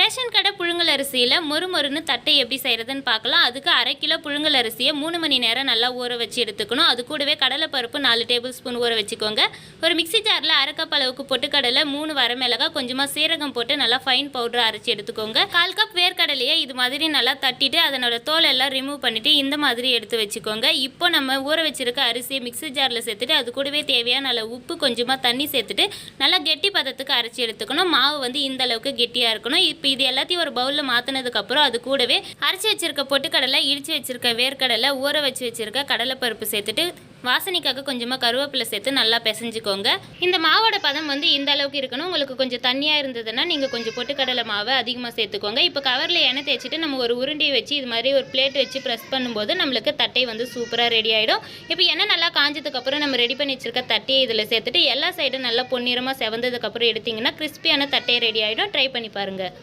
Ration கடை புழுங்கல் அரிசியில் மொறுமொறுன்னு தட்டை எப்படி செய்கிறதுன்னு பார்க்கலாம். அதுக்கு 1/2 கிலோ புழுங்கல் அரிசியை 3 மணி நேரம் நல்லா ஊற வச்சு எடுத்துக்கணும். அது கூடவே கடலைப்பருப்பு 4 டேபிள் ஸ்பூன் ஊற வச்சுக்கோங்க. ஒரு மிக்சி ஜாரில் 1/2 கப் அளவுக்கு பொட்டுக்கடலை, 3 வரமிளகாய், கொஞ்சமாக சீரகம் போட்டு நல்லா ஃபைன் பவுடர் அரைச்சி எடுத்துக்கோங்க. 1/4 கப் வேர்க்கடலையை இது மாதிரி நல்லா தட்டிட்டு அதனோட தோல் எல்லாம் ரிமூவ் பண்ணிவிட்டு இந்த மாதிரி எடுத்து வச்சுக்கோங்க. இப்போ நம்ம ஊற வச்சிருக்க அரிசியை மிக்சி ஜாரில் சேர்த்துட்டு அது கூடவே தேவையான நல்ல உப்பு, கொஞ்சமாக தண்ணி சேர்த்துட்டு நல்லா கெட்டி பதத்துக்கு அரைச்சி எடுத்துக்கணும். மாவு வந்து இந்த அளவுக்கு கெட்டியாக இருக்கணும். இப்போ இது எல்லாத்தையும் ஒரு பவுலில் மாற்றினதுக்கப்புறம் அது கூடவே அரைச்சி வச்சிருக்க பொட்டுக்கடலை, இடித்து வச்சிருக்க வேர்க்கடலை, ஊற வச்சு வச்சிருக்க கடலைப்பருப்பு சேர்த்துட்டு வாசனைக்காக கொஞ்சமாக கருவேப்பிலை சேர்த்து நல்லா பிசைஞ்சுக்கோங்க. இந்த மாவோட பதம் வந்து இந்த அளவுக்கு இருக்கணும். உங்களுக்கு கொஞ்சம் தண்ணியாக இருந்ததுன்னா நீங்கள் கொஞ்சம் பொட்டுக்கடலை மாவை அதிகமாக சேர்த்துக்கோங்க. இப்போ கவரில் எண்ணெய் தேய்ச்சிட்டு நம்ம ஒரு உருண்டையை வச்சு இது மாதிரி ஒரு பிளேட் வச்சு ப்ரெஸ் பண்ணும்போது நம்மளுக்கு தட்டை வந்து சூப்பராக ரெடி ஆகிடும். இப்போ எண்ணெய் நல்லா காஞ்சதுக்கப்புறம் நம்ம ரெடி பண்ணி வச்சிருக்க தட்டையை இதில் சேர்த்துட்டு எல்லா சைடும் நல்லா பொன்னிறமாக செவந்ததுக்கப்புறம் எடுத்திங்கன்னா கிறிஸ்பியான தட்டை ரெடி ஆகிடும். ட்ரை பண்ணி பாருங்கள்.